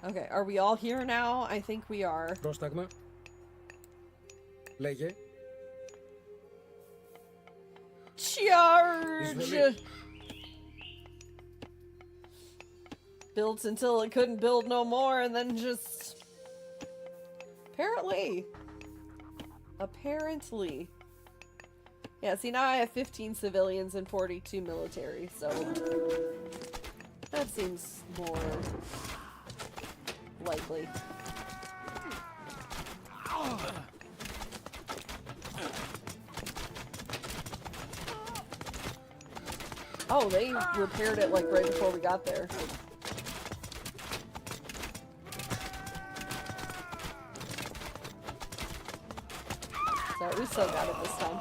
Okay, are we all here now? I think we are. Πρόσταγμα. Λέγε. Charge! Built until it couldn't build no more and then just... Apparently. Yeah, see, now I have 15 civilians and 42 military, so... That seems more... likely. Oh, they repaired it, like, right before we got there. So, we still got it this time.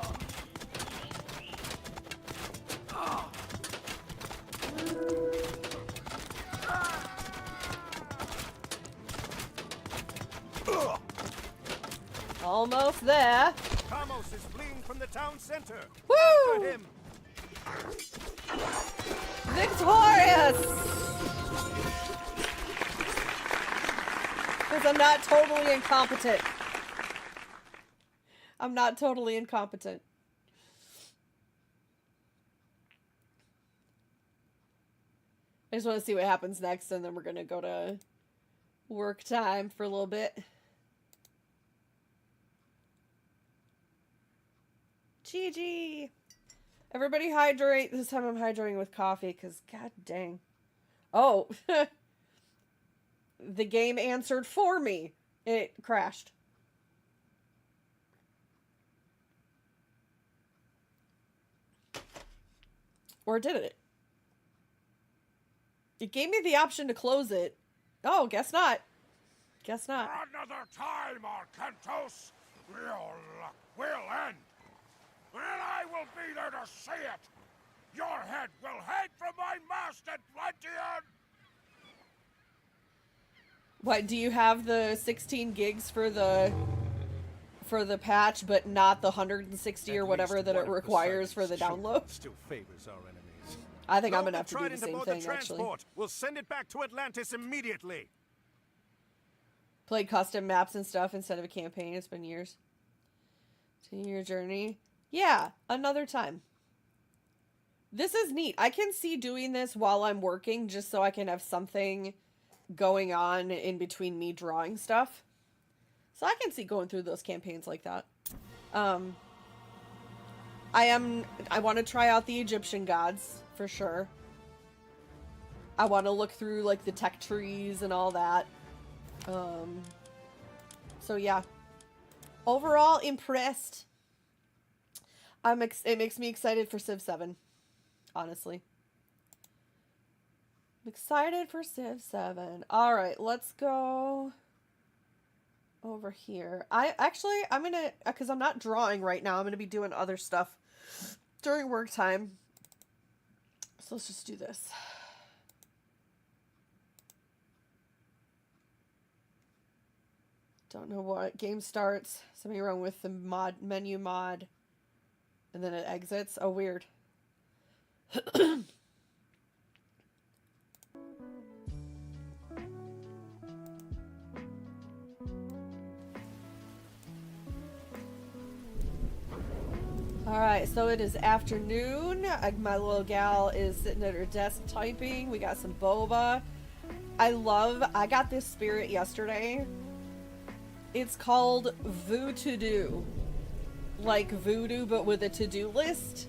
Almost there. Ramos is fleeing from the town center. Woo! After him. Victorious! Because I'm not totally incompetent. I'm not totally incompetent. I just want to see what happens next, and then we're going to go to work time for a little bit. GG! Everybody hydrate. This time I'm hydrating with coffee, because god dang. Oh! The game answered for me. It crashed. Or did it? It gave me the option to close it. Oh, guess not. Guess not. Another time, Arcantos. Your luck will end. And I will be there to see it. Your head will hang from my mast at Atlantean. What, do you have the 16 gigs for the patch, but not the 160 or whatever that it requires for the download? Still favors our enemies. I think I'm gonna have to do the same thing, actually. We'll send it back to Atlantis immediately. Played custom maps and stuff instead of a campaign. It's been years. 10-year journey. Yeah, another time. This is neat. I can see doing this while I'm working just so I can have something going on in between me drawing stuff. So I can see going through those campaigns like that. I want to try out the Egyptian gods for sure. I want to look through like the tech trees and all that. So yeah. Overall impressed. It makes me excited for Civ 7. Honestly. I'm excited for Civ 7. Alright, let's go over here. I'm gonna, because I'm not drawing right now, I'm gonna be doing other stuff during work time. So let's just do this. Don't know what. Game starts. Something wrong with the menu mod. And then it exits. Oh, weird. Alright, so it is afternoon. My little gal is sitting at her desk typing. We got some boba. I got this spirit yesterday. It's called Voo-to-Do. Like voodoo, but with a to-do list.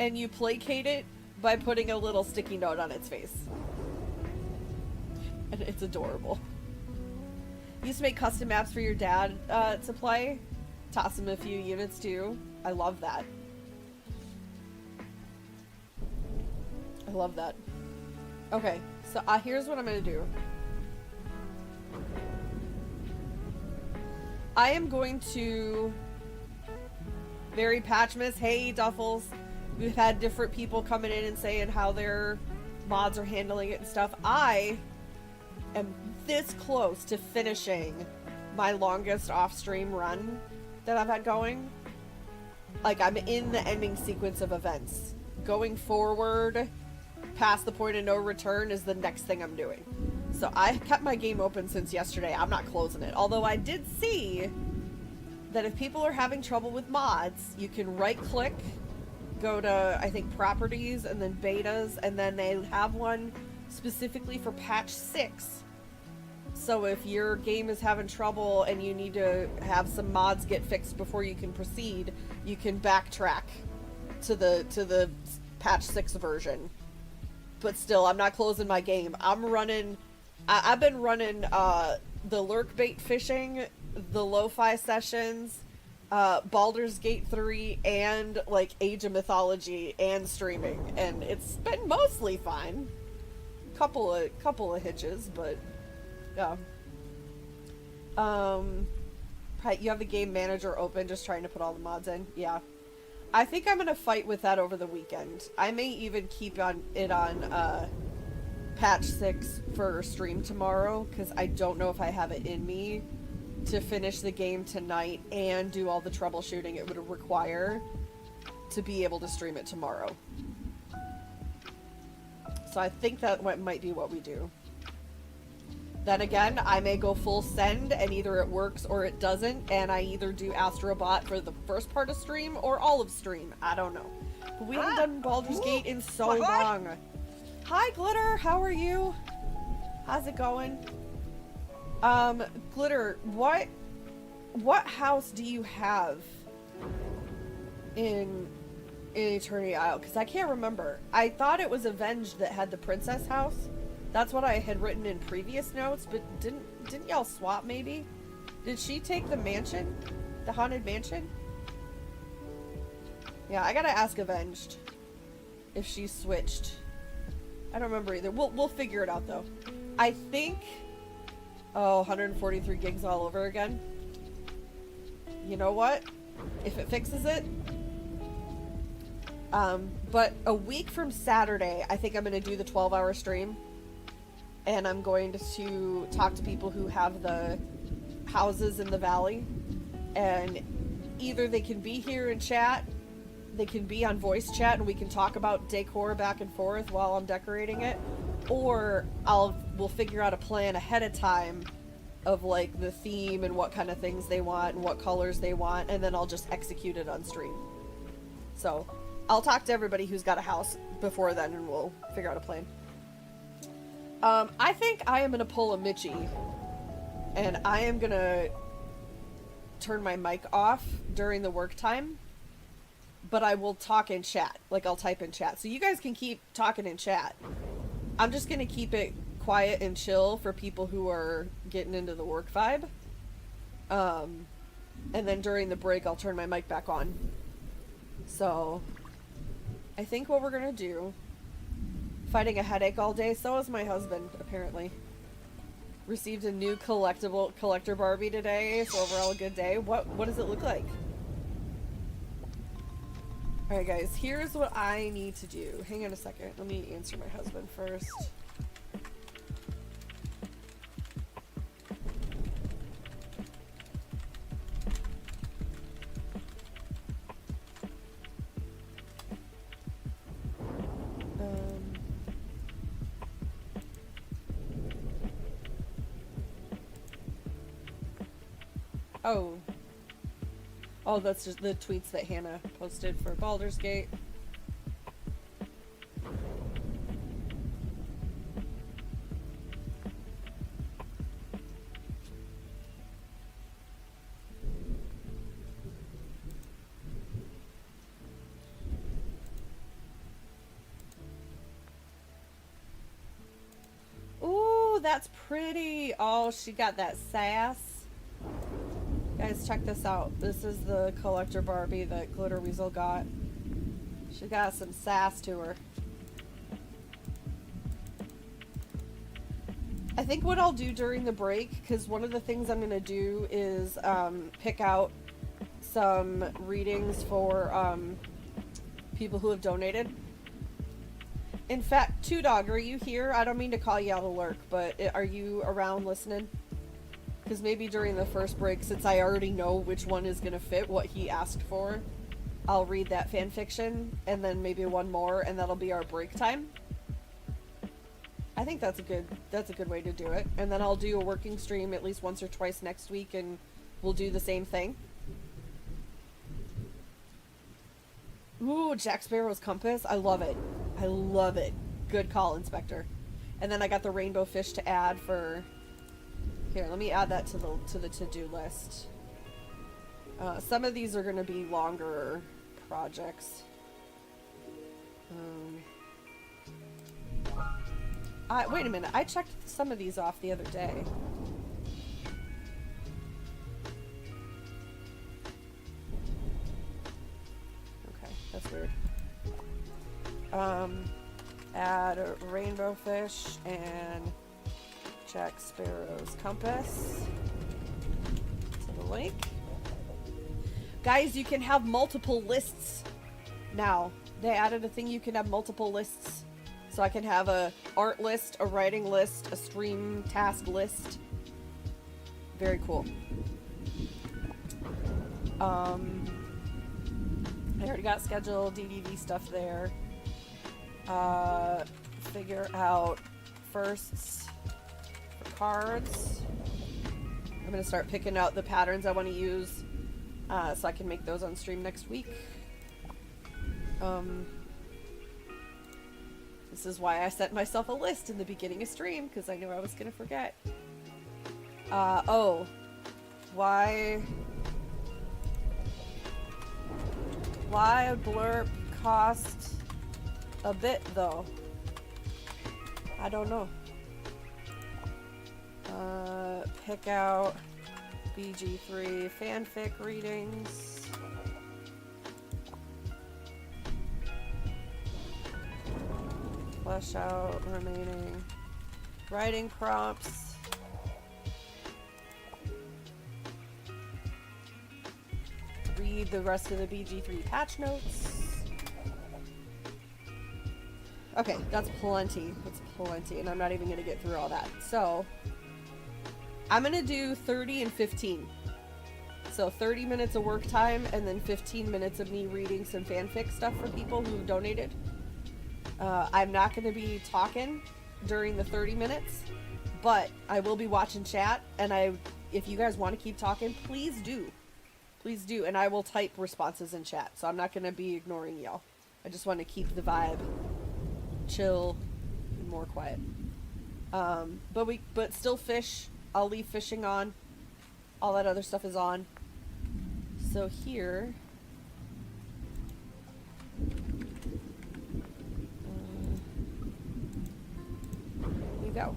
And you placate it by putting a little sticky note on its face. And it's adorable. You used to make custom maps for your dad to play. Toss him a few units too. I love that. I love that. Okay, so here's what I'm gonna do. I am going to... Very Patchmas, hey Duffels. We've had different people coming in and saying how their mods are handling it and stuff. I am this close to finishing my longest off-stream run that I've had going. Like, I'm in the ending sequence of events. Going forward, past the point of no return is the next thing I'm doing. So I kept my game open since yesterday. I'm not closing it. Although I did see that if people are having trouble with mods, you can right-click, go to, I think, properties, and then betas, and then they have one specifically for patch 6. So if your game is having trouble and you need to have some mods get fixed before you can proceed, you can backtrack to the patch 6 version. But still, I'm not closing my game. I've been running the lurk bait fishing, the lo-fi sessions, Baldur's Gate 3, and like Age of Mythology and streaming, and it's been mostly fine. Couple of hitches, but yeah. Right, you have the game manager open, just trying to put all the mods in. Yeah, I think I'm gonna fight with that over the weekend. I may even keep it on patch 6 for stream tomorrow, because I don't know if I have it in me to finish the game tonight and do all the troubleshooting it would require to be able to stream it tomorrow. So I think that might be what we do. Then again, I may go full send and either it works or it doesn't, and I either do Astrobot for the first part of stream or all of stream. I don't know. But we haven't done Baldur's Gate in so long. Hi, Glitter. How are you? How's it going? Glitter, what house do you have in Eternity Isle? Because I can't remember. I thought it was Avenged that had the princess house. That's what I had written in previous notes, but didn't y'all swap maybe? Did she take the mansion? The haunted mansion? Yeah, I gotta ask Avenged if she switched. I don't remember either. We'll figure it out though. I think 143 gigs all over again. You know what? If it fixes it. But a week from Saturday, I think I'm going to do the 12-hour stream. And I'm going to talk to people who have the houses in the valley. And either they can be here and chat, they can be on voice chat, and we can talk about decor back and forth while I'm decorating it. Or we'll figure out a plan ahead of time of like the theme and what kind of things they want and what colors they want, and then I'll just execute it on stream. So I'll talk to everybody who's got a house before then, and we'll figure out a plan. I think I am gonna pull a Mitchie, and I am gonna turn my mic off during the work time, but I will talk in chat. Like, I'll type in chat, so you guys can keep talking in chat. I'm just gonna keep it quiet and chill for people who are getting into the work vibe. And then during the break, I'll turn my mic back on. So, I think what we're gonna do, fighting a headache all day, so is my husband, apparently. Received a new collector Barbie today, so overall a good day. What does it look like? Alright guys, here's what I need to do. Hang on a second, let me answer my husband first. Oh, that's just the tweets that Hannah posted for Baldur's Gate. Ooh, that's pretty. Oh, she got that sass. Guys, check this out. This is the collector Barbie that Glitter Weasel got. She got some sass to her. I think what I'll do during the break, because one of the things I'm going to do is pick out some readings for people who have donated. In fact, Two Dog, are you here? I don't mean to call you out of lurk, but are you around listening? Because maybe during the first break, since I already know which one is going to fit what he asked for, I'll read that fan fiction, and then maybe one more, and that'll be our break time. I think that's a good way to do it. And then I'll do a working stream at least once or twice next week, and we'll do the same thing. Ooh, Jack Sparrow's compass. I love it. I love it. Good call, Inspector. And then I got the rainbow fish to add for... Here, let me add that to the to-do list. Some of these are going to be longer projects. Wait a minute. I checked some of these off the other day. Okay, that's weird. Add a rainbow fish and Jack Sparrow's compass to the lake. Guys, you can have multiple lists now. They added a thing you can have multiple lists. So I can have a art list, a writing list, a stream task list. Very cool. I already got scheduled DDD stuff there. Figure out firsts for cards. I'm gonna start picking out the patterns I want to use, so I can make those on stream next week. This is why I set myself a list in the beginning of stream, because I knew I was gonna forget. Oh. Why a blurb cost a bit, though? I don't know. Pick out BG3 fanfic readings. Flesh out remaining writing prompts. Read the rest of the BG3 patch notes. Okay, that's plenty. That's plenty, and I'm not even going to get through all that. So, I'm going to do 30 and 15. So 30 minutes of work time, and then 15 minutes of me reading some fanfic stuff for people who donated. I'm not going to be talking during the 30 minutes, but I will be watching chat, and if you guys want to keep talking, please do. Please do, and I will type responses in chat, so I'm not going to be ignoring y'all. I just want to keep the vibe chill and more quiet. But still fish. I'll leave fishing on. All that other stuff is on. So here... you go.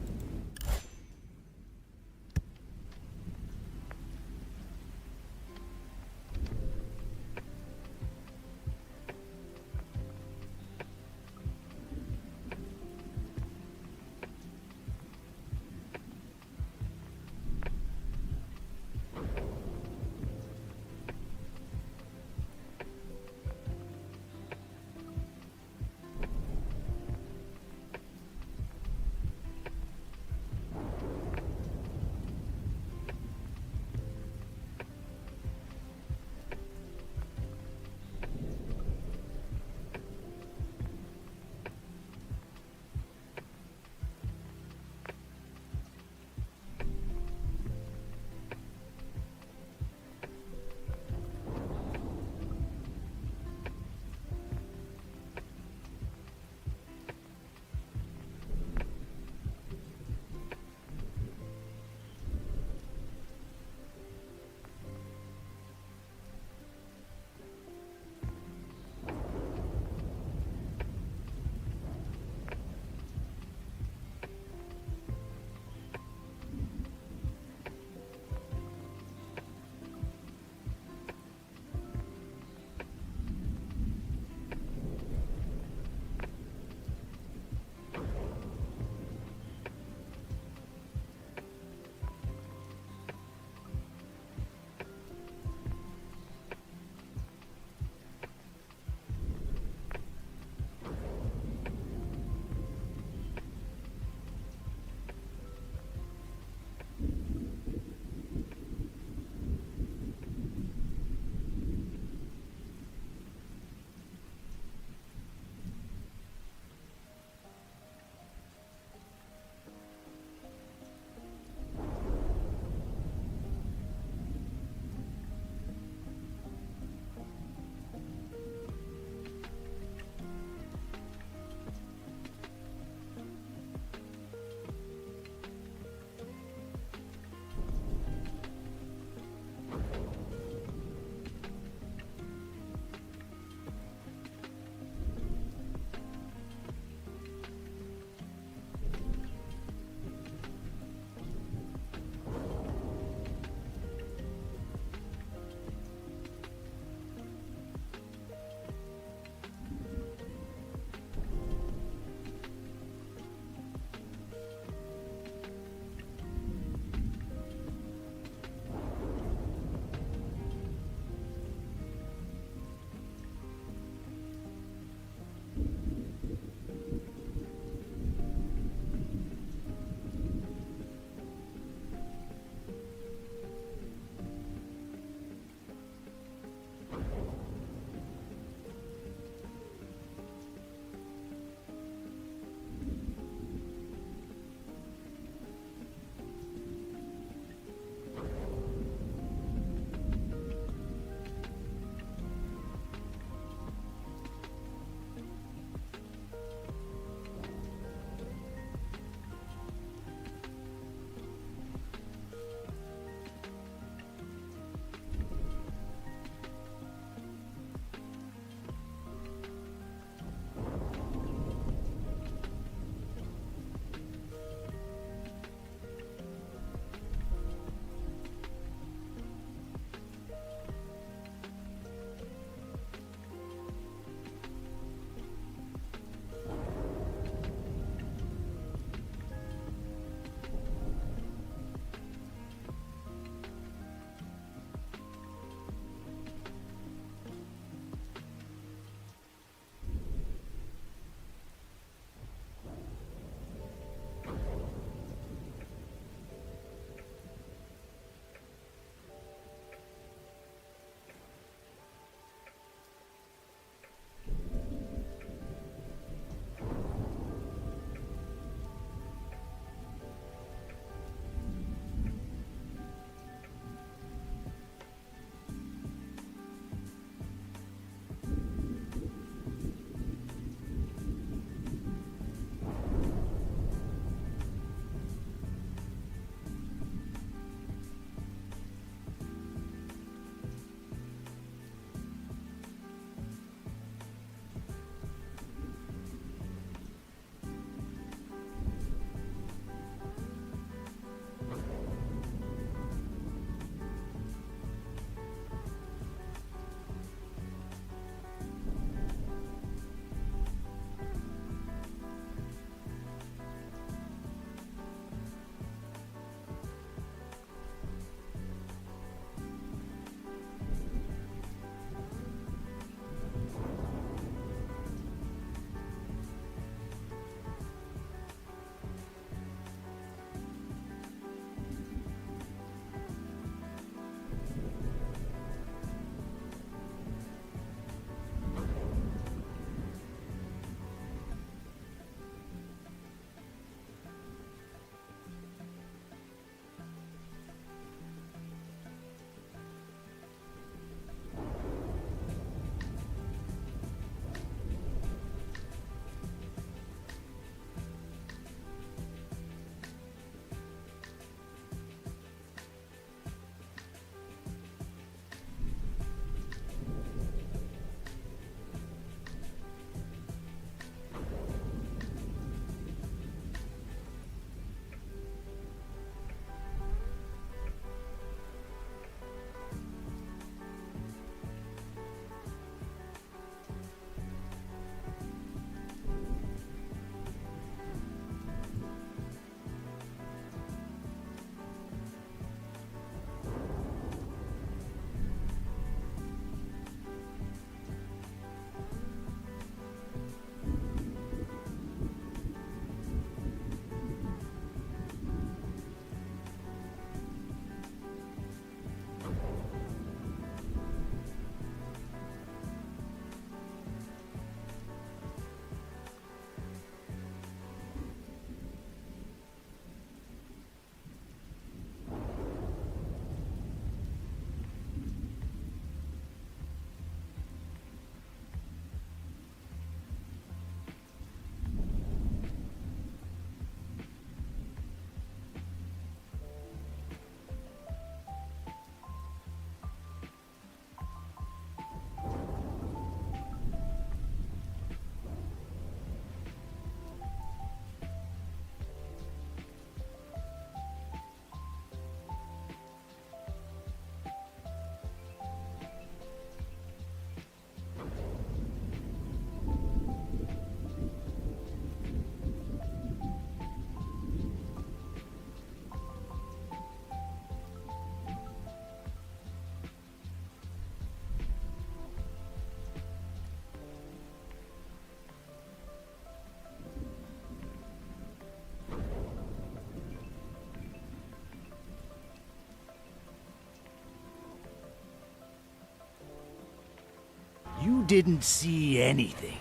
didn't see anything.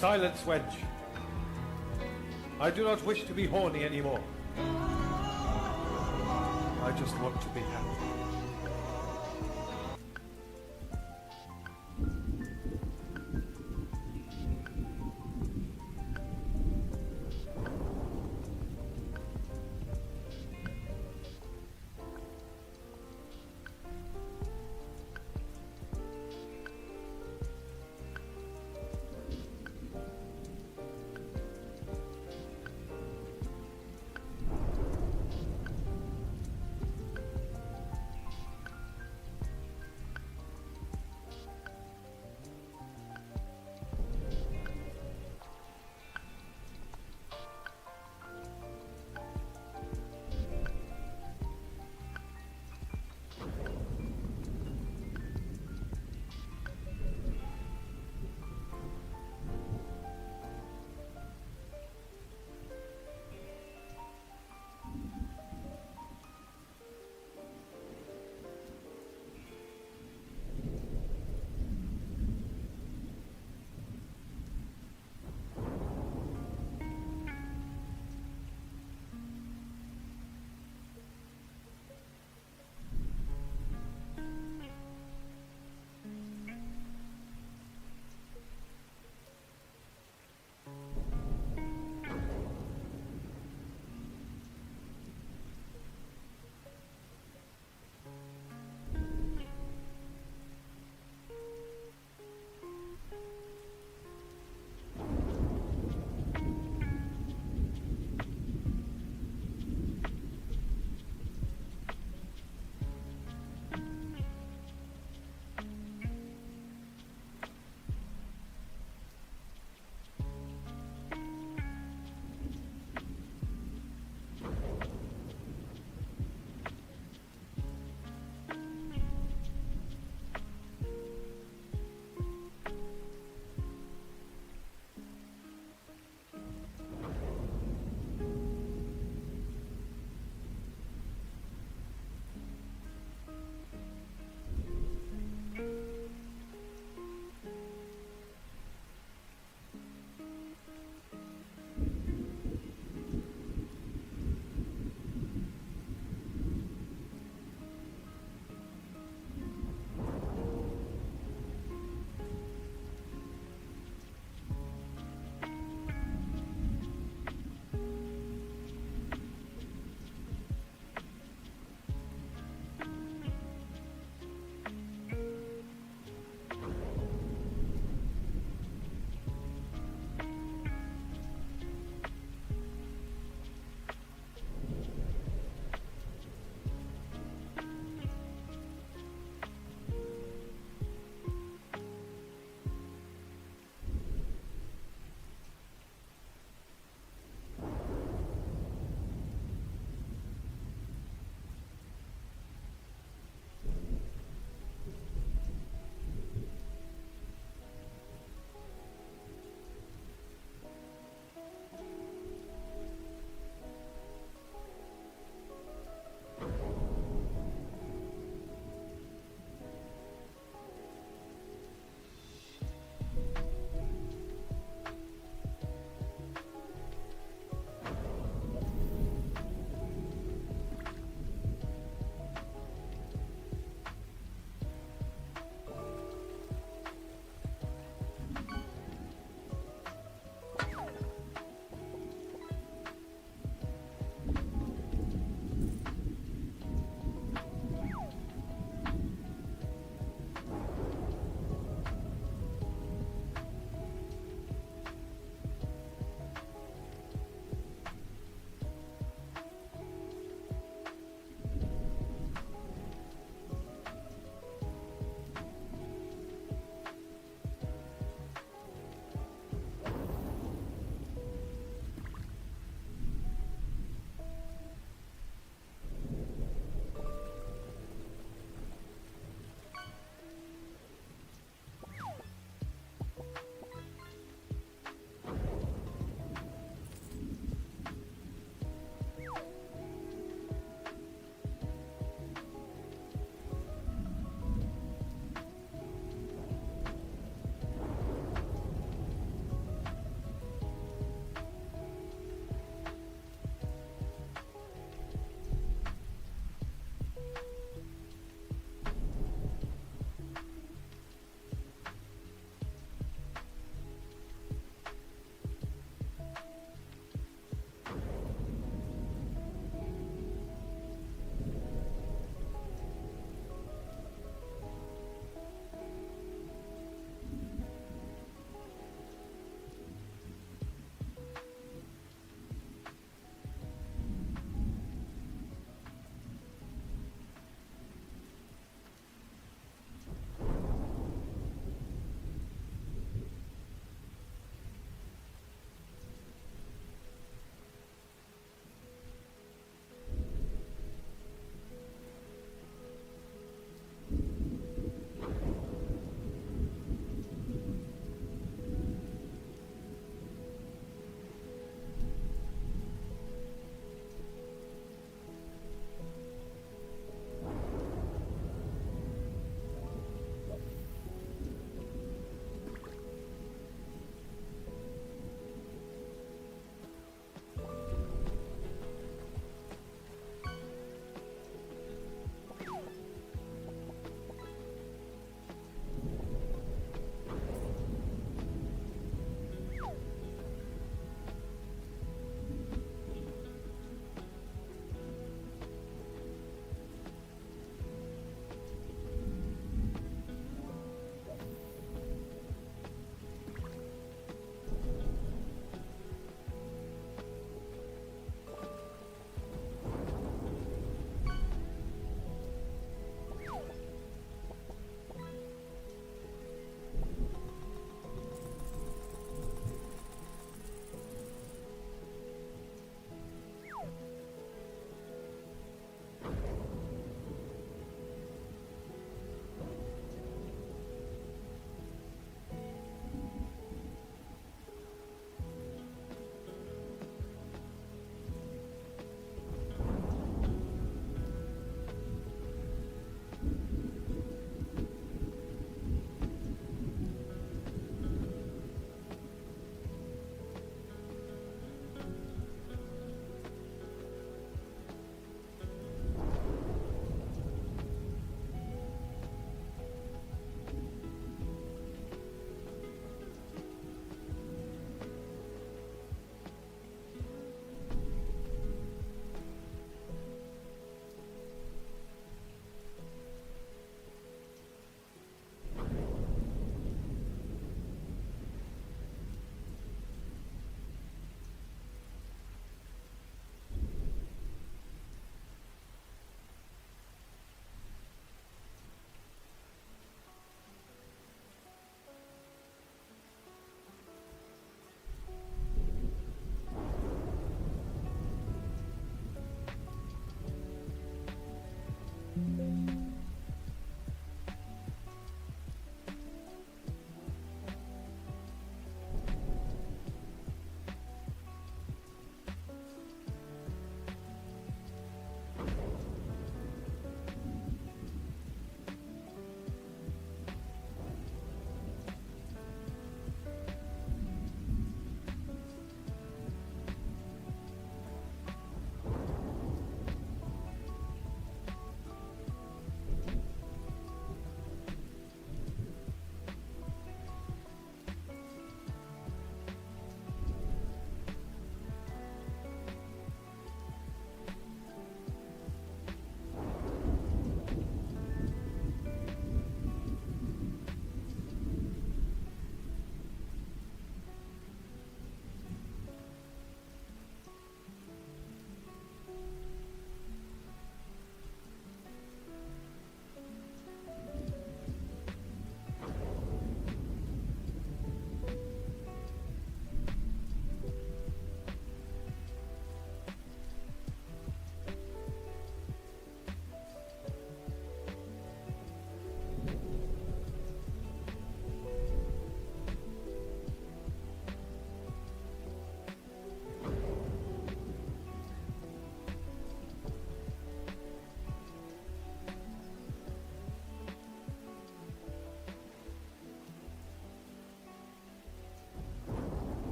Silence, wench. I do not wish to be horny anymore. I just want to be happy.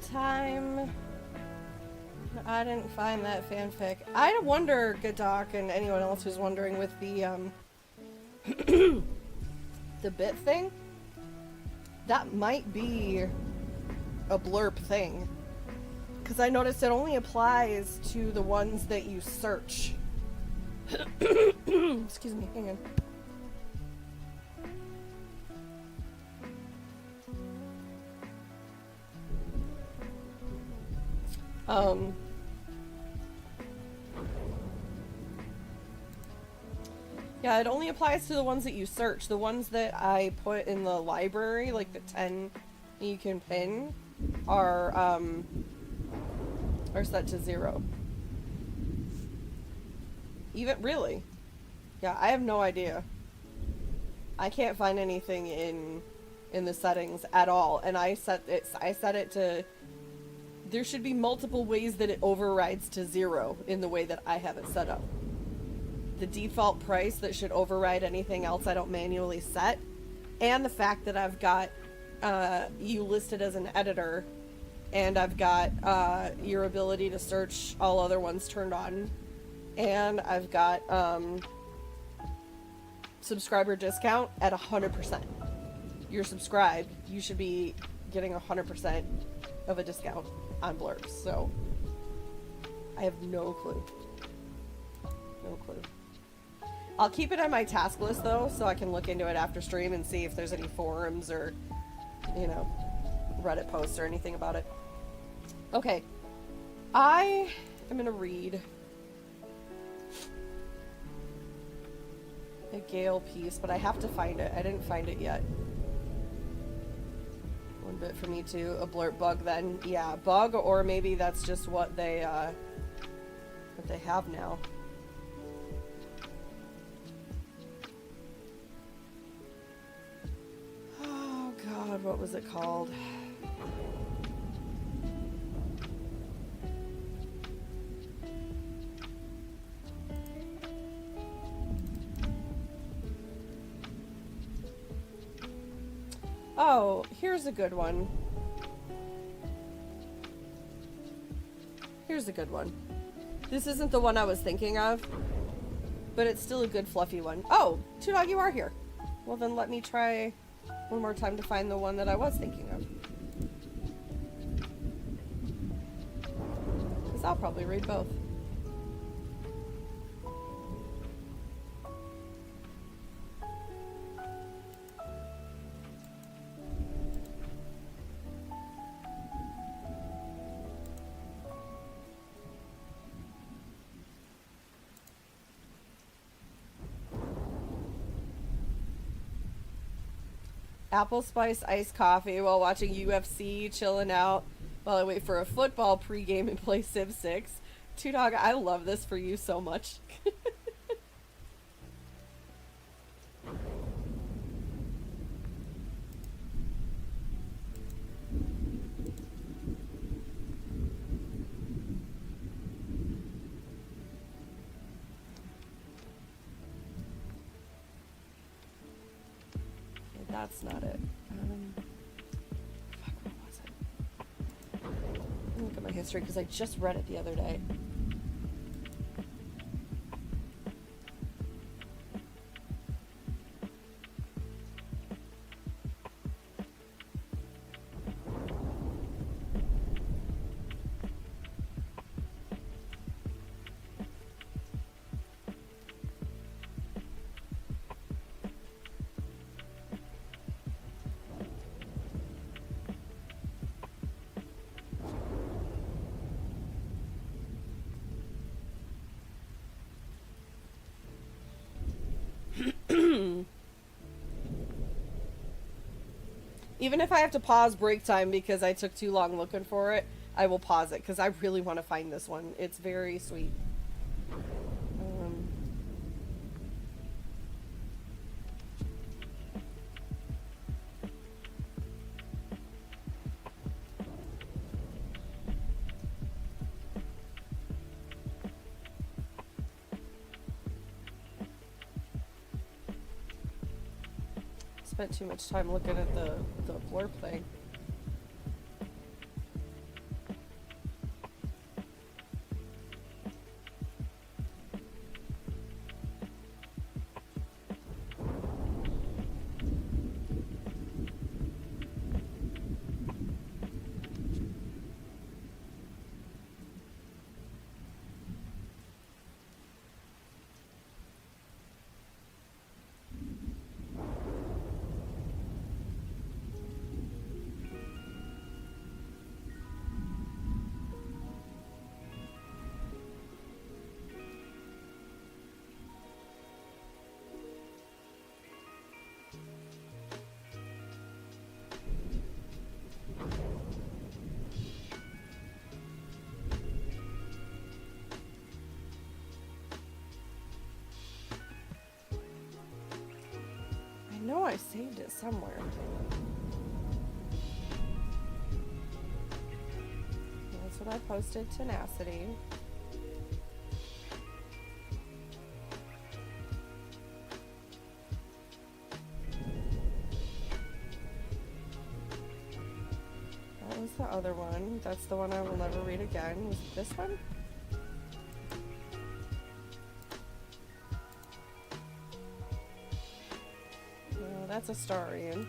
time. I didn't find that fanfic. I wonder, Gadok, and anyone else who's wondering with the the bit thing, that might be a blurb thing. Because I noticed it only applies to the ones that you search. Excuse me, hang on. Yeah, it only applies to the ones that you search. The ones that I put in the library, like the 10 you can pin, are set to 0. Even, really? Yeah, I have no idea. I can't find anything in the settings at all, and I set it to, there should be multiple ways that it overrides to 0 in the way that I have it set up. The default price that should override anything else I don't manually set, and the fact that I've got you listed as an editor, and I've got your ability to search all other ones turned on, and I've got subscriber discount at 100%. You're subscribed, you should be getting 100% of a discount on blurbs, so I have no clue. No clue. I'll keep it on my task list though, so I can look into it after stream and see if there's any forums or, you know, Reddit posts or anything about it. Okay. I am gonna read a Gale piece, but I have to find it. I didn't find it yet. One bit for me too. A blurb bug then. Yeah, bug, or maybe that's just what they have now. Oh god, what was it called? Oh, here's a good one. Here's a good one. This isn't the one I was thinking of, but it's still a good fluffy one. Oh, Two Dog, you are here. Well then let me try one more time to find the one that I was thinking of. Because I'll probably read both. Apple spice iced coffee while watching UFC, chilling out while I wait for a football pregame and play Civ 6. Two Dog, I love this for you so much. That's not it. Fuck, what was it? Let me look at my history because I just read it the other day. Even if I have to pause break time because I took too long looking for it, I will pause it because I really want to find this one. It's very sweet. Spent too much time looking at the blurb thing. know I saved it somewhere. That's what I posted, Tenacity. That was the other one. That's the one I will never read again. Was it this one? No, that's Astarian.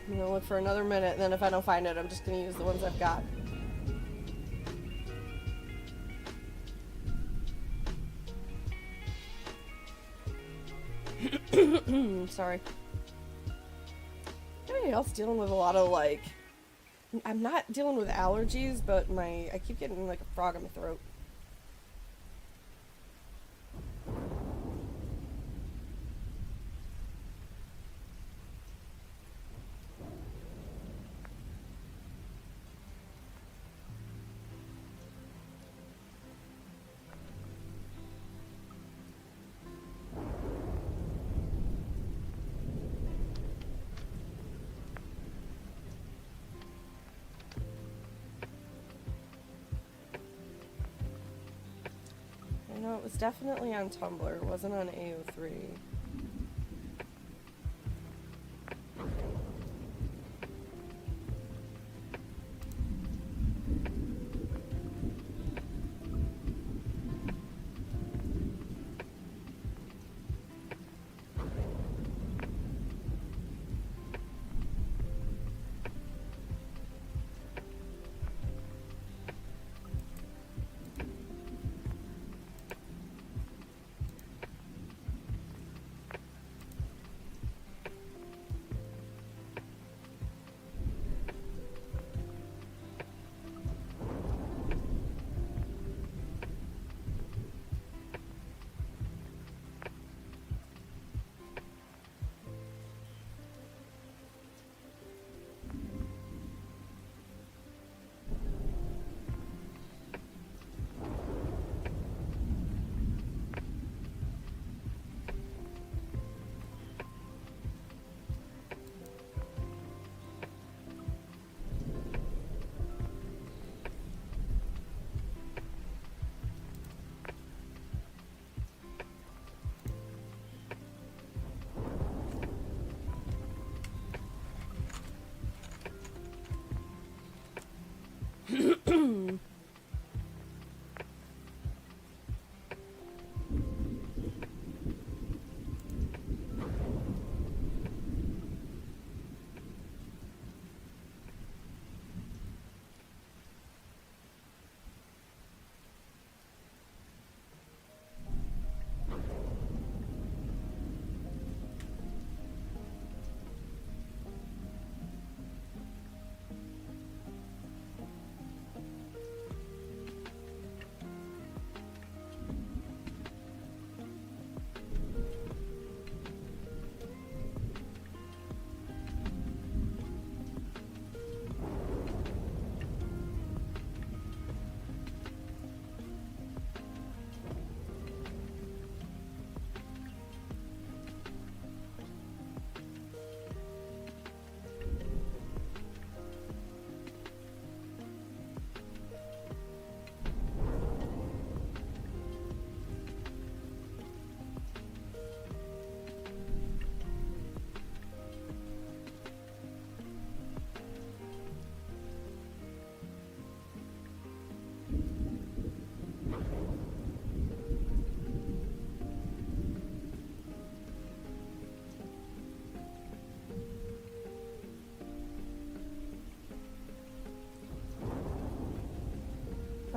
I'm gonna look for another minute, and then if I don't find it, I'm just gonna use the ones I've got. Sorry. Anybody else dealing with a lot of, like... I'm not dealing with allergies, but I keep getting, like, a frog in my throat. No, it was definitely on Tumblr. It wasn't on AO3.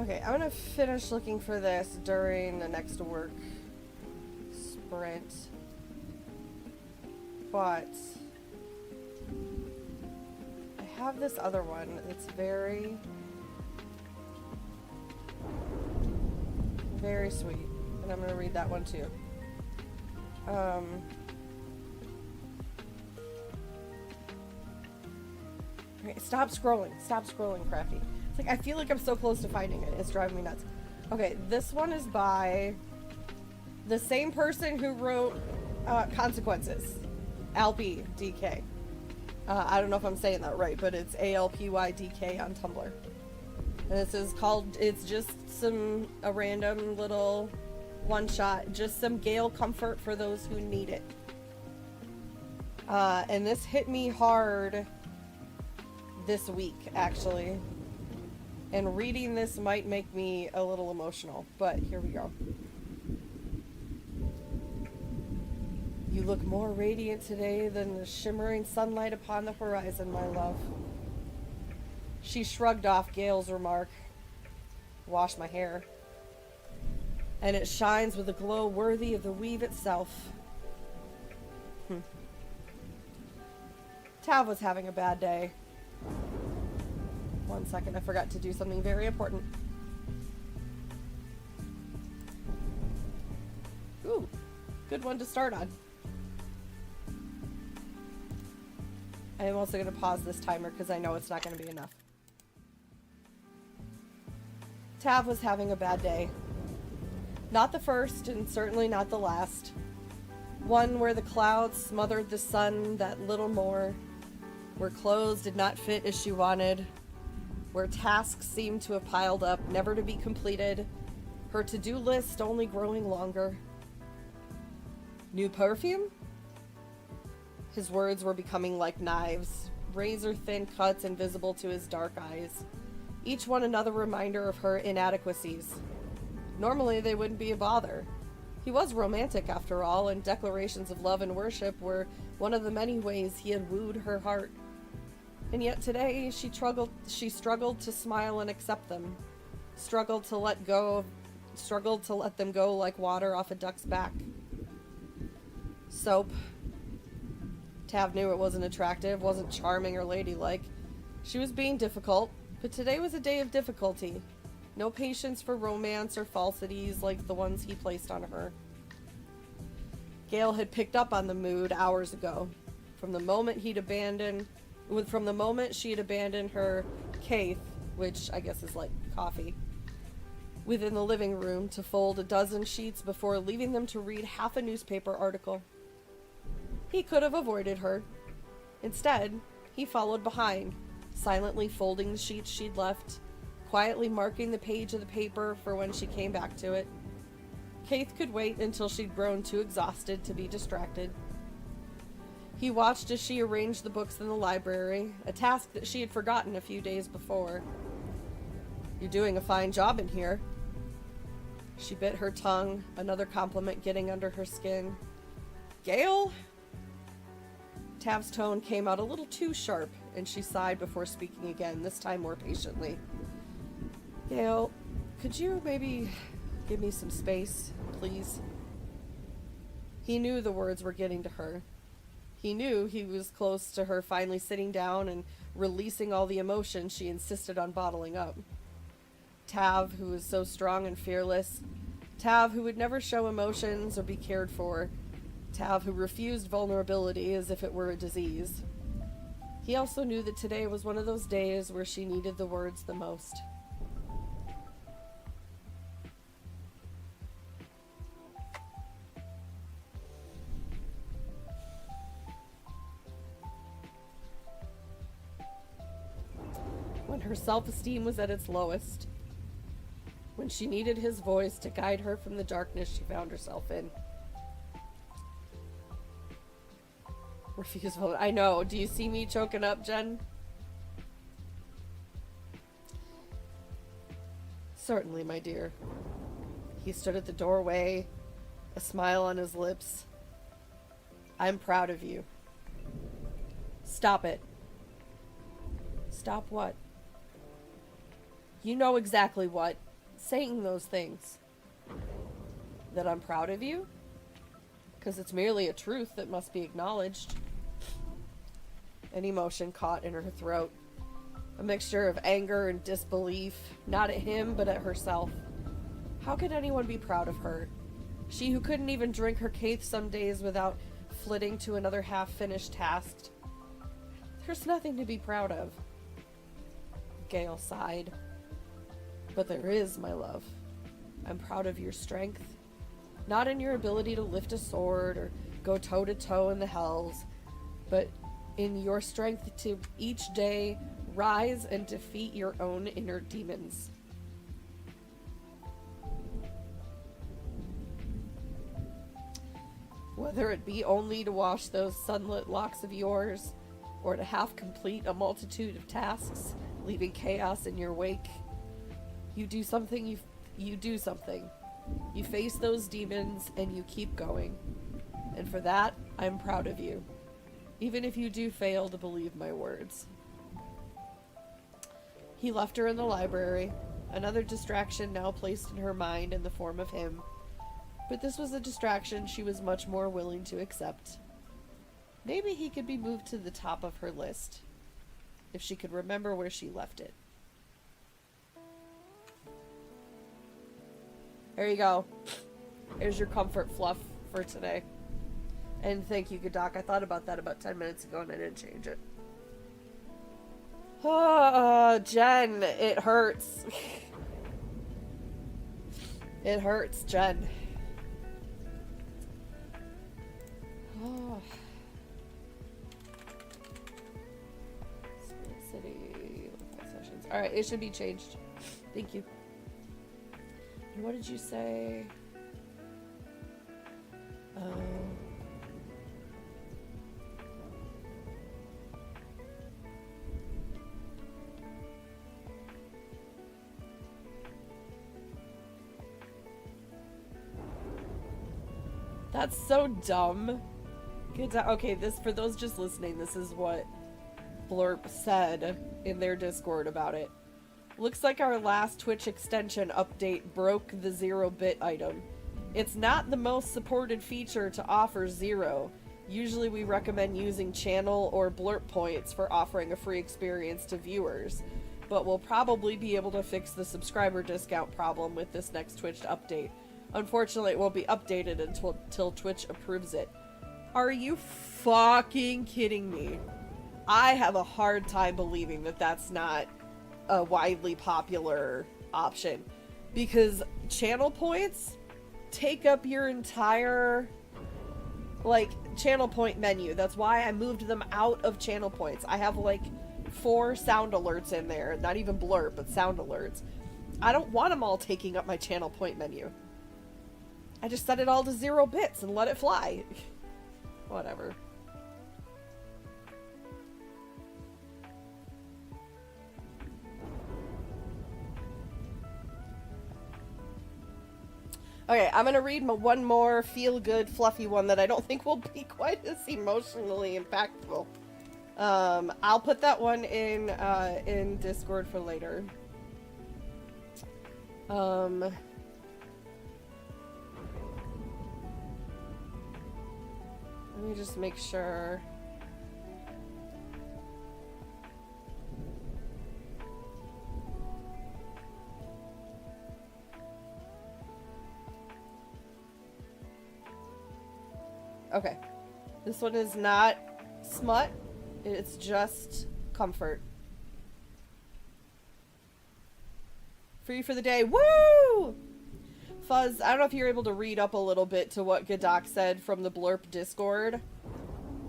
Okay, I'm gonna finish looking for this during the next work sprint. But I have this other one that's very, very sweet. And I'm gonna read that one too. Okay, stop scrolling. Stop scrolling, Crafty. It's like, I feel like I'm so close to finding it. It's driving me nuts. Okay, this one is by the same person who wrote Consequences. Alpy DK. I don't know if I'm saying that right, but it's ALPYDK on Tumblr. And this is called, it's just a random little one shot, just some Gale comfort for those who need it. And this hit me hard this week, actually. And reading this might make me a little emotional, but here we go. You look more radiant today than the shimmering sunlight upon the horizon, my love. She shrugged off Gale's remark. Wash my hair. And it shines with a glow worthy of the weave itself. Tav was having a bad day. 1 second, I forgot to do something very important. Ooh, good one to start on. I am also going to pause this timer because I know it's not going to be enough. Tav was having a bad day. Not the first, and certainly not the last. One where the clouds smothered the sun that little more, where clothes did not fit as she wanted, where tasks seemed to have piled up, never to be completed, her to-do list only growing longer. New perfume? His words were becoming like knives, razor-thin cuts invisible to his dark eyes, each one another reminder of her inadequacies. Normally, they wouldn't be a bother. He was romantic, after all, and declarations of love and worship were one of the many ways he had wooed her heart. And yet today, she struggled to smile and accept them, struggled to let them go like water off a duck's back. Soap. Tav knew it wasn't attractive, wasn't charming or ladylike. She was being difficult, but today was a day of difficulty. No patience for romance or falsities like the ones he placed on her. Gale had picked up on the mood hours ago. From the moment she had abandoned her Kaith, which I guess is like coffee, within the living room to fold a dozen sheets before leaving them to read half a newspaper article. He could have avoided her. Instead, he followed behind, silently folding the sheets she'd left, quietly marking the page of the paper for when she came back to it. Kaith could wait until she'd grown too exhausted to be distracted. He watched as she arranged the books in the library, a task that she had forgotten a few days before. "You're doing a fine job in here." She bit her tongue, another compliment getting under her skin. "Gale?" Tav's tone came out a little too sharp, and she sighed before speaking again, this time more patiently. "Gale, could you maybe give me some space, please?" He knew the words were getting to her. He knew he was close to her finally sitting down and releasing all the emotion she insisted on bottling up. Tav, who was so strong and fearless. Tav, who would never show emotions or be cared for. Tav, who refused vulnerability as if it were a disease. He also knew that today was one of those days where she needed the words the most. When her self-esteem was at its lowest. When she needed his voice to guide her from the darkness she found herself in. Refuse vote. I know. Do you see me choking up, Jen? "Certainly, my dear." He stood at the doorway, a smile on his lips. "I'm proud of you." "Stop it." "Stop what?" "You know exactly what. saying those things. That I'm proud of you? Because it's merely a truth that must be acknowledged. An emotion caught in her throat. A mixture of anger and disbelief, not at him, but at herself. How could anyone be proud of her? She who couldn't even drink her cake some days without flitting to another half-finished task. There's nothing to be proud of. Gale sighed. But there is, my love. I'm proud of your strength. Not in your ability to lift a sword or go toe-to-toe in the hells, but in your strength to each day rise and defeat your own inner demons. Whether it be only to wash those sunlit locks of yours, or to half complete a multitude of tasks, leaving chaos in your wake, you do something, you do something. You face those demons and you keep going. And for that, I'm proud of you. Even if you do fail to believe my words. He left her in the library, another distraction now placed in her mind in the form of him. But this was a distraction she was much more willing to accept. Maybe he could be moved to the top of her list, if she could remember where she left it. There you go. Here's your comfort fluff for today. And thank you, Gadak. I thought about that about 10 minutes ago and I didn't change it. Oh, Jen, it hurts. It hurts, Jen. Oh. Spirit City. Sessions. Alright, it should be changed. Thank you. And what did you say? That's so dumb. Okay, this, for those just listening, this is what Blurp said in their Discord about it. Looks like our last Twitch extension update broke the 0-bit item. It's not the most supported feature to offer 0. Usually we recommend using channel or Blurp points for offering a free experience to viewers, but we'll probably be able to fix the subscriber discount problem with this next Twitch update. Unfortunately, it won't be updated until Twitch approves it. Are you fucking kidding me? I have a hard time believing that that's not a widely popular option, because channel points take up your entire, like, channel point menu. That's why I moved them out of channel points. I have like 4 sound alerts in there, not even Blurp, but sound alerts. I don't want them all taking up my channel point menu. I just set it all to 0 bits and let it fly. Whatever. Okay, I'm gonna read one more feel-good, fluffy one that I don't think will be quite as emotionally impactful. I'll put that one in Discord for later. Let me just make sure. Okay. This one is not smut. It's just comfort. Free for the day. Woo! Fuzz, I don't know if you're able to read up a little bit to what Gadak said from the Blurp Discord.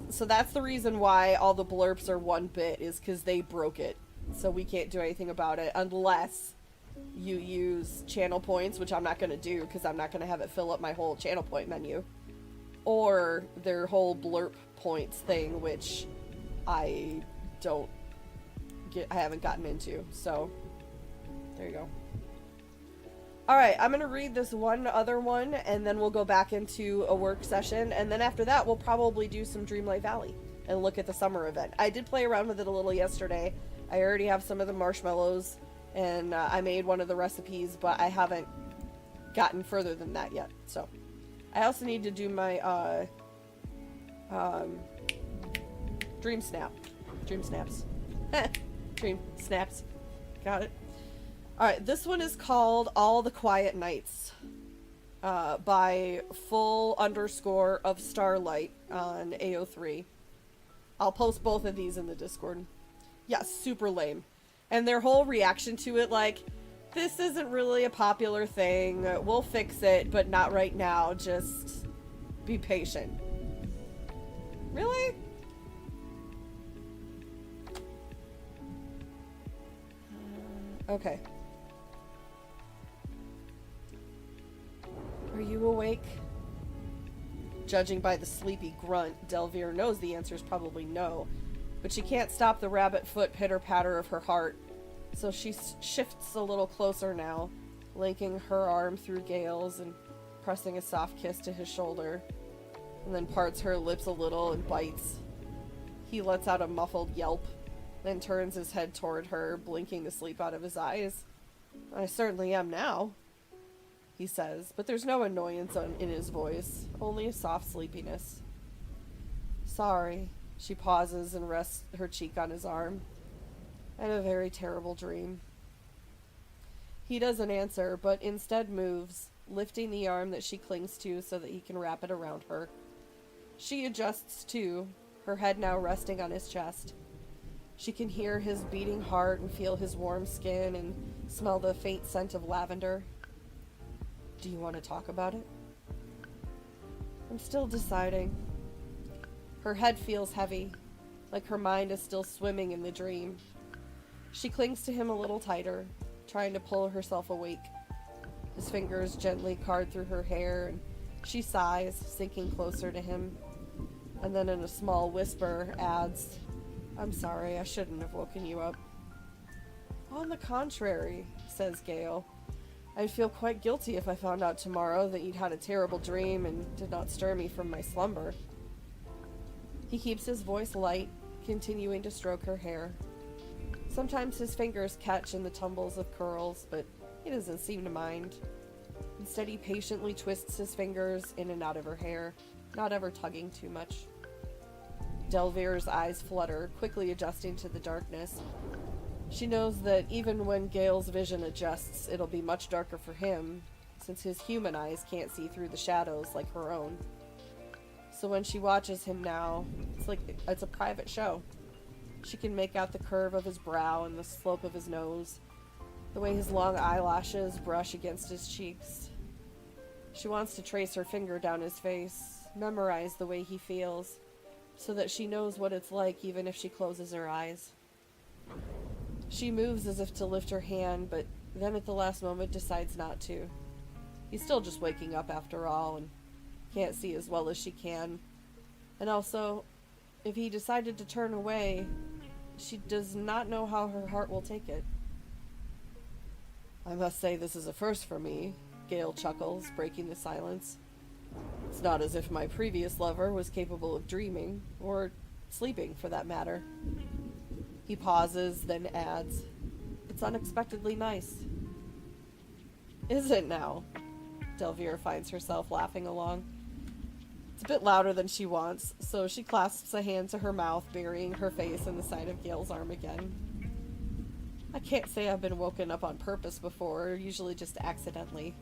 So that's the reason why all the Blurps are 1 bit, is because they broke it. So we can't do anything about it unless you use channel points, which I'm not going to do because I'm not going to have it fill up my whole channel point menu. Or their whole Blurp points thing, which I haven't gotten into. So, there you go. Alright, I'm going to read this one other one, and then we'll go back into a work session, and then after that, we'll probably do some Dreamlight Valley and look at the summer event. I did play around with it a little yesterday. I already have some of the marshmallows And I made one of the recipes, but I haven't gotten further than that yet. So I also need to do my dream snaps. Dream snaps. Got it. Alright, this one is called All the Quiet Nights by full_of Starlight on AO3. I'll post both of these in the Discord. Yeah, super lame. And their whole reaction to it, like, this isn't really a popular thing. We'll fix it, but not right now. Just be patient. Really? Okay. Are you awake? Judging by the sleepy grunt, Delvere knows the answer is probably no, but she can't stop the rabbit foot pitter-patter of her heart, so she shifts a little closer now, linking her arm through Gale's and pressing a soft kiss to his shoulder, and then parts her lips a little and bites. He lets out a muffled yelp, then turns his head toward her, blinking the sleep out of his eyes. I certainly am now, he says, but there's no annoyance in his voice, only a soft sleepiness. Sorry. She pauses and rests her cheek on his arm. I had a very terrible dream. He doesn't answer, but instead moves, lifting the arm that she clings to so that he can wrap it around her. She adjusts too, her head now resting on his chest. She can hear his beating heart and feel his warm skin and smell the faint scent of lavender. Do you want to talk about it? I'm still deciding. Her head feels heavy, like her mind is still swimming in the dream. She clings to him a little tighter, trying to pull herself awake. His fingers gently card through her hair, and she sighs, sinking closer to him. And then in a small whisper adds, I'm sorry, I shouldn't have woken you up. On the contrary, says Gale. I'd feel quite guilty if I found out tomorrow that you'd had a terrible dream and did not stir me from my slumber. He keeps his voice light, continuing to stroke her hair. Sometimes his fingers catch in the tumbles of curls, but he doesn't seem to mind. Instead, he patiently twists his fingers in and out of her hair, not ever tugging too much. Delvere's eyes flutter, quickly adjusting to the darkness. She knows that even when Gale's vision adjusts, it'll be much darker for him, since his human eyes can't see through the shadows like her own. So when she watches him now, it's like it's a private show. She can make out the curve of his brow and the slope of his nose, the way his long eyelashes brush against his cheeks. She wants to trace her finger down his face, memorize the way he feels, so that she knows what it's like even if she closes her eyes. She moves as if to lift her hand, but then at the last moment decides not to. He's still just waking up after all, and can't see as well as she can. And also, if he decided to turn away, she does not know how her heart will take it. I must say this is a first for me, Gale chuckles, breaking the silence. It's not as if my previous lover was capable of dreaming, or sleeping for that matter. He pauses, then adds, It's unexpectedly nice. Is it now? Delvere finds herself laughing along. It's a bit louder than she wants, so she clasps a hand to her mouth, burying her face in the side of Gale's arm again. I can't say I've been woken up on purpose before, usually just accidentally.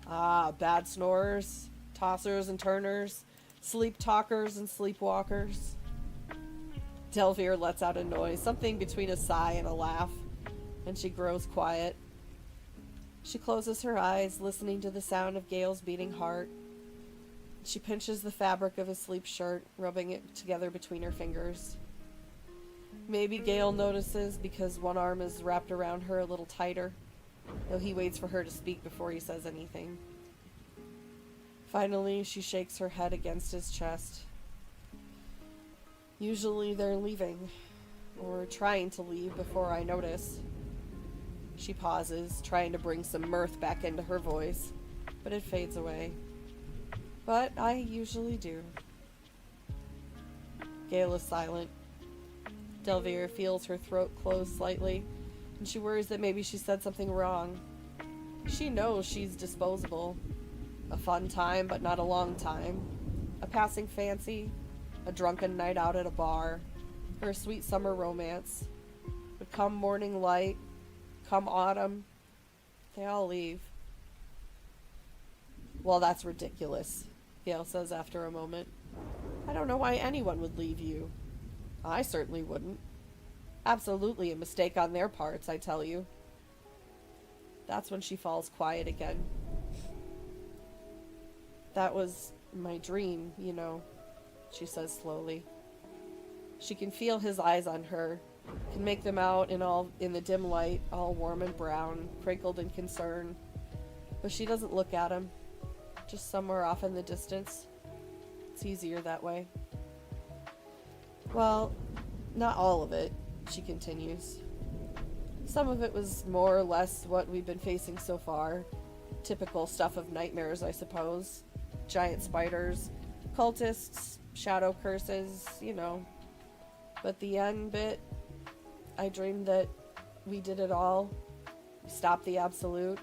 Ah, bad snorers, tossers and turners, sleep talkers and sleepwalkers. Delvere lets out a noise, something between a sigh and a laugh, and she grows quiet. She closes her eyes, listening to the sound of Gale's beating heart. She pinches the fabric of his sleep shirt, rubbing it together between her fingers. Maybe Gale notices because one arm is wrapped around her a little tighter, though he waits for her to speak before he says anything. Finally, she shakes her head against his chest. Usually they're leaving, or trying to leave before I notice. She pauses, trying to bring some mirth back into her voice, but it fades away. But I usually do. Gale is silent. Delvere feels her throat close slightly, And she worries that maybe she said something wrong. She knows she's disposable. A fun time, but not a long time. A passing fancy. A drunken night out at a bar. Her sweet summer romance. But come morning light, come autumn, they all leave. Well, that's ridiculous, Gale says after a moment. I don't know why anyone would leave you. I certainly wouldn't. Absolutely a mistake on their parts, I tell you. That's when she falls quiet again. That was my dream, you know, she says slowly. She can feel his eyes on her, can make them out in the dim light, all warm and brown, crinkled in concern. But she doesn't look at him, just somewhere off in the distance. It's easier that way. Well, not all of it, she continues. Some of it was more or less what we've been facing so far. Typical stuff of nightmares, I suppose. Giant spiders, cultists, shadow curses, you know. But the end bit, I dreamed that we did it all. We stopped the absolute.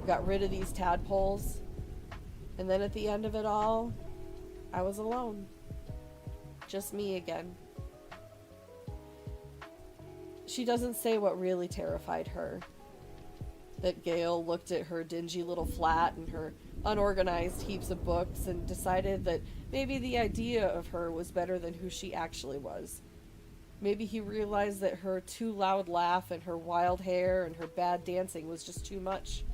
Got rid of these tadpoles. And then at the end of it all, I was alone. Just me again. She doesn't say what really terrified her. That Gale looked at her dingy little flat and her unorganized heaps of books and decided that maybe the idea of her was better than who she actually was. Maybe he realized that her too loud laugh and her wild hair and her bad dancing was just too much.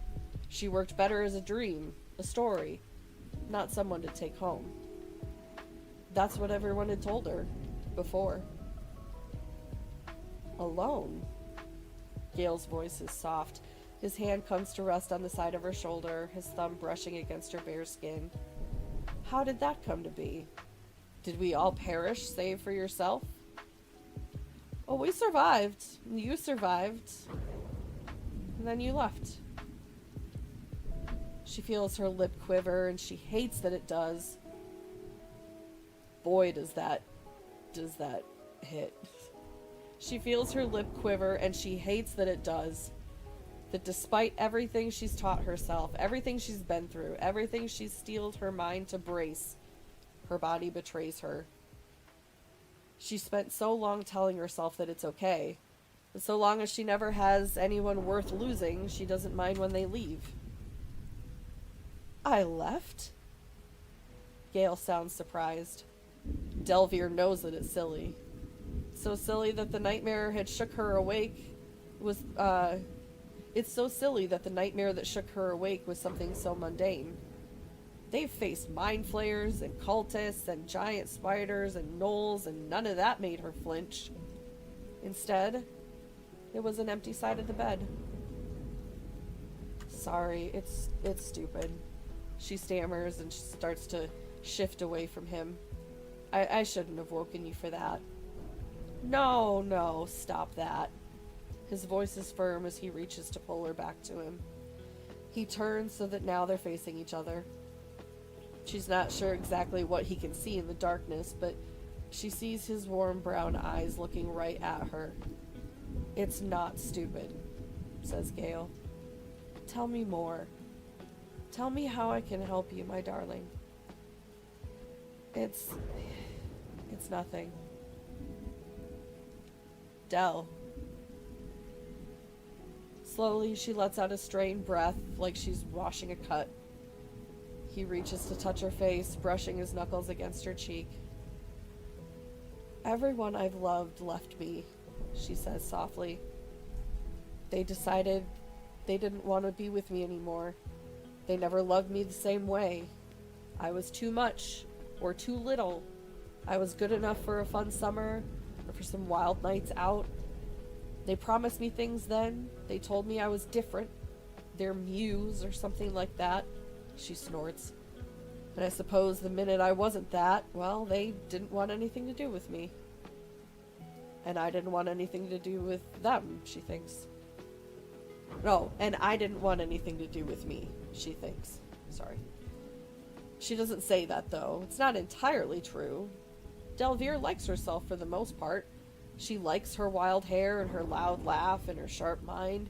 She worked better as a dream, a story, not someone to take home. That's what everyone had told her before. Alone. Gale's voice is soft. His hand comes to rest on the side of her shoulder, his thumb brushing against her bare skin. How did that come to be? Did we all perish save for yourself? Oh, we survived. You survived. And then you left. She feels her lip quiver, and she hates that it does. Boy, does that hit. She feels her lip quiver, and she hates that it does. That despite everything she's taught herself, everything she's been through, everything she's steeled her mind to brace, her body betrays her. She spent so long telling herself that it's okay. But so long as she never has anyone worth losing, she doesn't mind when they leave. I left? Gale sounds surprised. Delvier knows that it's silly. So silly that the nightmare had shook her awake was, it's so silly that the nightmare that shook her awake was something so mundane. They've faced mind flayers and cultists and giant spiders and gnolls, and none of that made her flinch. Instead, it was an empty side of the bed. Sorry, it's stupid. She stammers and starts to shift away from him. I shouldn't have woken you for that. No, stop that. His voice is firm as he reaches to pull her back to him. He turns so that now they're facing each other. She's not sure exactly what he can see in the darkness, but she sees his warm brown eyes looking right at her. It's not stupid, says Gale. Tell me more. Tell me how I can help you, my darling. It's nothing. Del. Slowly, she lets out a strained breath like she's washing a cut. He reaches to touch her face, brushing his knuckles against her cheek. Everyone I've loved left me, she says softly. They decided they didn't want to be with me anymore. They never loved me the same way. I was too much, or too little. I was good enough for a fun summer, or for some wild nights out. They promised me things then. They told me I was different. Their muse, or something like that. She snorts. And I suppose the minute I wasn't that, well, they didn't want anything to do with me. And I didn't want anything to do with them, she thinks. No, and I didn't want anything to do with me, she thinks. Sorry. She doesn't say that, though. It's not entirely true. Delvier likes herself for the most part. She likes her wild hair and her loud laugh and her sharp mind.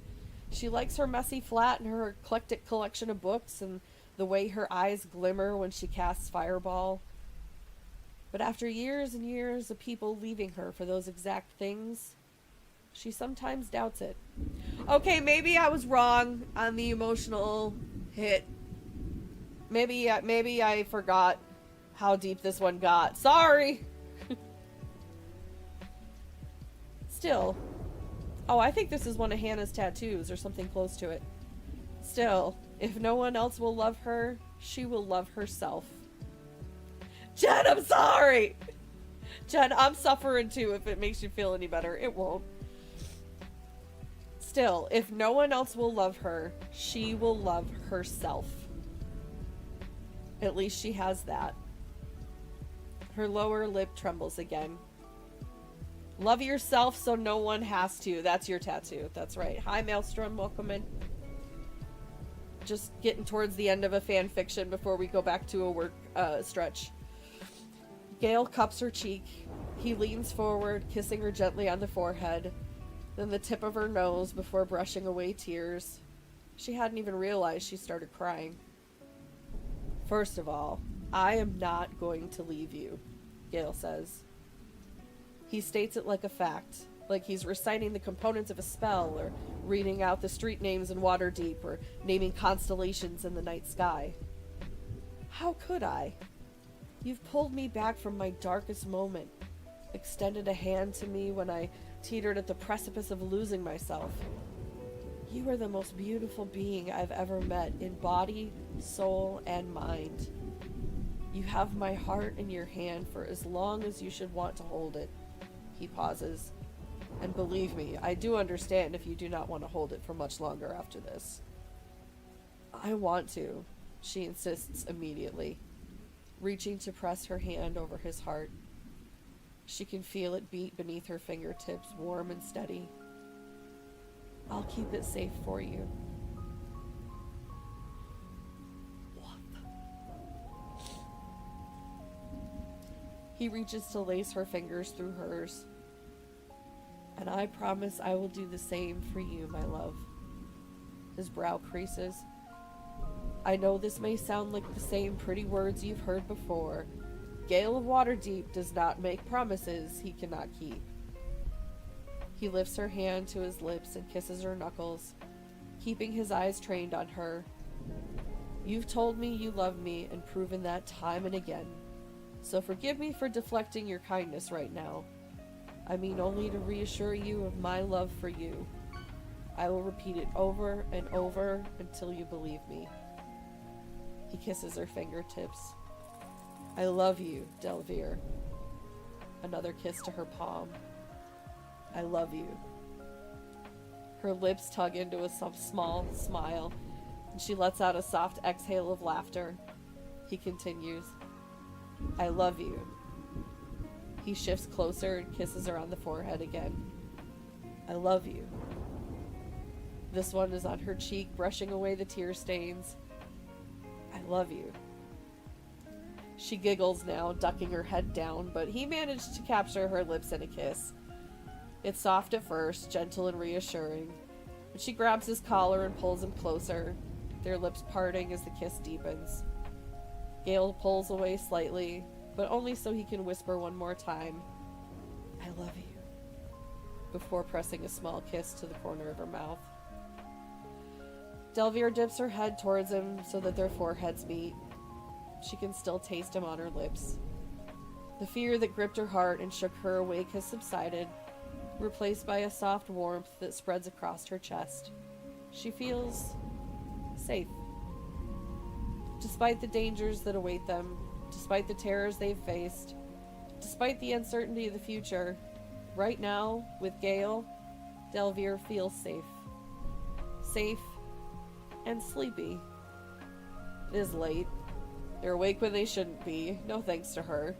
She likes her messy flat and her eclectic collection of books and the way her eyes glimmer when she casts Fireball. But after years and years of people leaving her for those exact things, she sometimes doubts it. Okay, maybe I was wrong on the emotional hit. Maybe I forgot how deep this one got. Sorry! Still. Oh, I think this is one of Hannah's tattoos or something close to it. Still, if no one else will love her, she will love herself. Jen, I'm sorry! Jen, I'm suffering too if it makes you feel any better. It won't. Still, if no one else will love her, she will love herself. At least she has that. Her lower lip trembles again. Love yourself so no one has to. That's your tattoo. That's right. Hi, Maelstrom. Welcome in. Just getting towards the end of a fan fiction before we go back to a work stretch. Gale cups her cheek. He leans forward, kissing her gently on the forehead, then the tip of her nose before brushing away tears. She hadn't even realized she started crying. First of all, I am not going to leave you, Gale says. He states it like a fact, like he's reciting the components of a spell, or reading out the street names in Waterdeep, or naming constellations in the night sky. How could I? You've pulled me back from my darkest moment, extended a hand to me when I teetered at the precipice of losing myself. You are the most beautiful being I've ever met in body, soul, and mind. You have my heart in your hand for as long as you should want to hold it. He pauses. And believe me, I do understand if you do not want to hold it for much longer after this. I want to, she insists immediately, reaching to press her hand over his heart. She can feel it beat beneath her fingertips, warm and steady. I'll keep it safe for you. He reaches to lace her fingers through hers. And I promise I will do the same for you, my love. His brow creases. I know this may sound like the same pretty words you've heard before. Gale of Waterdeep does not make promises he cannot keep. He lifts her hand to his lips and kisses her knuckles, keeping his eyes trained on her. You've told me you love me and proven that time and again. So forgive me for deflecting your kindness right now. I mean only to reassure you of my love for you. I will repeat it over and over until you believe me. He kisses her fingertips. I love you, Delvere. Another kiss to her palm. I love you. Her lips tug into a small smile, and she lets out a soft exhale of laughter. He continues. I love you. He shifts closer and kisses her on the forehead again. I love you. This one is on her cheek, brushing away the tear stains. I love you. She giggles now, ducking her head down, but he managed to capture her lips in a kiss. It's soft at first, gentle and reassuring, but she grabs his collar and pulls him closer, their lips parting as the kiss deepens. Gale pulls away slightly, but only so he can whisper one more time, I love you, before pressing a small kiss to the corner of her mouth. Delvere dips her head towards him so that their foreheads meet. She can still taste him on her lips. The fear that gripped her heart and shook her awake has subsided, replaced by a soft warmth that spreads across her chest. She feels safe. Despite the dangers that await them, despite the terrors they've faced, despite the uncertainty of the future, right now, with Gale, Delvere feels safe. Safe and sleepy. It is late. They're awake when they shouldn't be, no thanks to her.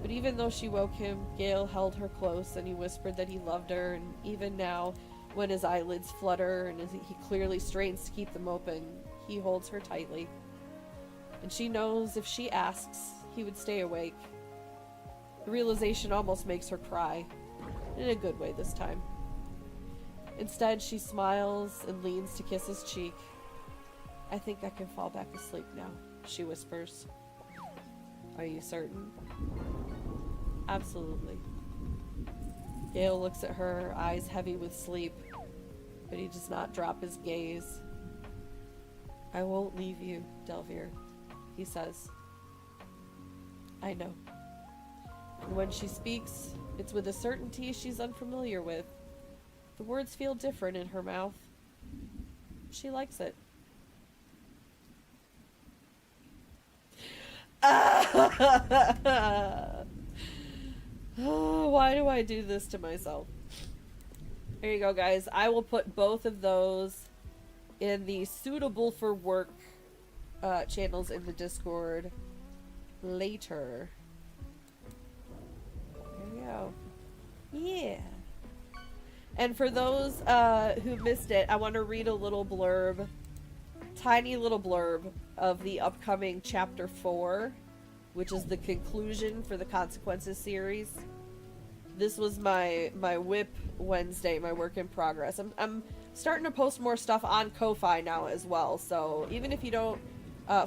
But even though she woke him, Gale held her close and he whispered that he loved her, and even now, when his eyelids flutter and he clearly strains to keep them open, he holds her tightly. And she knows if she asks, he would stay awake. The realization almost makes her cry. In a good way this time. Instead, she smiles and leans to kiss his cheek. I think I can fall back asleep now, she whispers. Are you certain? Absolutely. Gale looks at her, eyes heavy with sleep, but he does not drop his gaze. I won't leave you, Delvir, he says. I know. And when she speaks, it's with a certainty she's unfamiliar with. The words feel different in her mouth. She likes it. Oh, why do I do this to myself? There you go, guys. I will put both of those in the suitable for work channels in the Discord later. There we go. Yeah. And for those who missed it, I want to read a little blurb, tiny little blurb of the upcoming Chapter 4, which is the conclusion for the Consequences series. This was my WIP Wednesday, my work in progress. I'm starting to post more stuff on Ko-Fi now as well, so even if you don't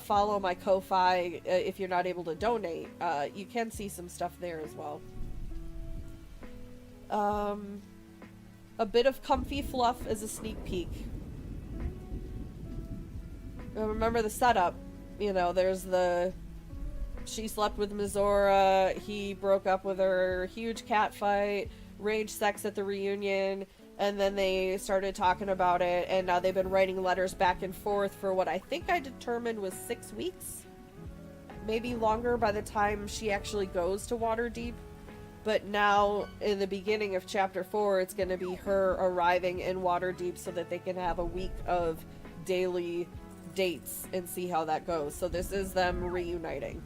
follow my Ko-Fi, if you're not able to donate, you can see some stuff there as well. A bit of comfy fluff as a sneak peek. Remember the setup. You know, there's the... She slept with Mizora, he broke up with her, huge cat fight, rage sex at the reunion, and then they started talking about it, and now they've been writing letters back and forth for what I think I determined was 6 weeks? Maybe longer by the time she actually goes to Waterdeep. But now, in the beginning of Chapter 4, it's going to be her arriving in Waterdeep so that they can have a week of daily dates and see how that goes. So this is them reuniting.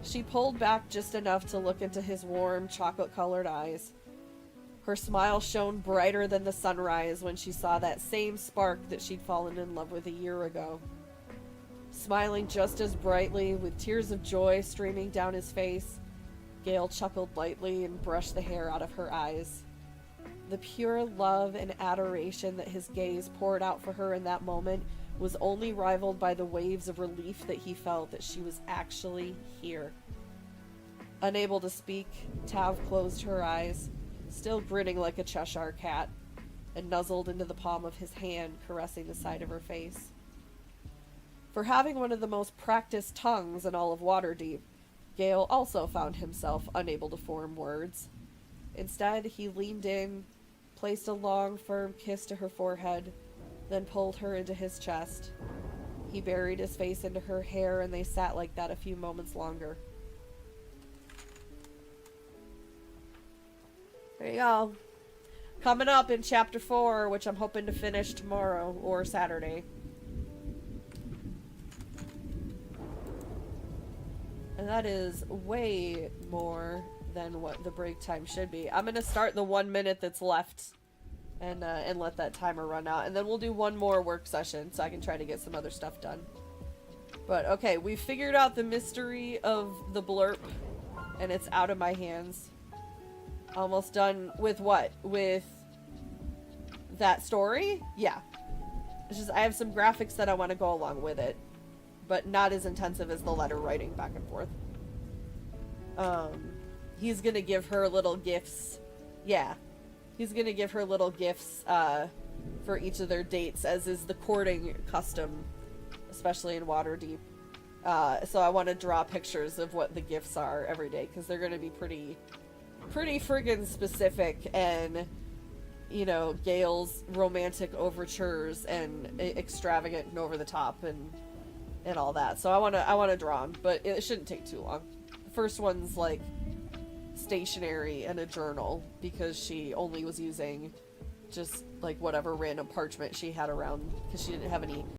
She pulled back just enough to look into his warm, chocolate-colored eyes. Her smile shone brighter than the sunrise when she saw that same spark that she'd fallen in love with a year ago. Smiling just as brightly, with tears of joy streaming down his face, Gale chuckled lightly and brushed the hair out of her eyes. The pure love and adoration that his gaze poured out for her in that moment was only rivaled by the waves of relief that he felt that she was actually here. Unable to speak, Tav closed her eyes, still grinning like a Cheshire cat, and nuzzled into the palm of his hand, caressing the side of her face. For having one of the most practiced tongues in all of Waterdeep, Gale also found himself unable to form words. Instead, he leaned in, placed a long, firm kiss to her forehead, then pulled her into his chest. He buried his face into her hair, and they sat like that a few moments longer. There you go. Coming up in Chapter 4, which I'm hoping to finish tomorrow or Saturday. And that is way more than what the break time should be. I'm going to start the 1 minute that's left and let that timer run out. And then we'll do one more work session so I can try to get some other stuff done. But okay, we figured out the mystery of the blurb, and it's out of my hands. Almost done with what? With that story? Yeah. It's just I have some graphics that I want to go along with it, but not as intensive as the letter writing back and forth. He's gonna give her little gifts. Yeah. He's gonna give her little gifts for each of their dates, as is the courting custom, especially in Waterdeep. So I want to draw pictures of what the gifts are every day, because they're gonna be pretty friggin' specific, and you know, Gale's romantic overtures and extravagant and over the top and all that. So I want to draw them, but it shouldn't take too long. The first one's like stationery and a journal, because she only was using just like whatever random parchment she had around, because she didn't have any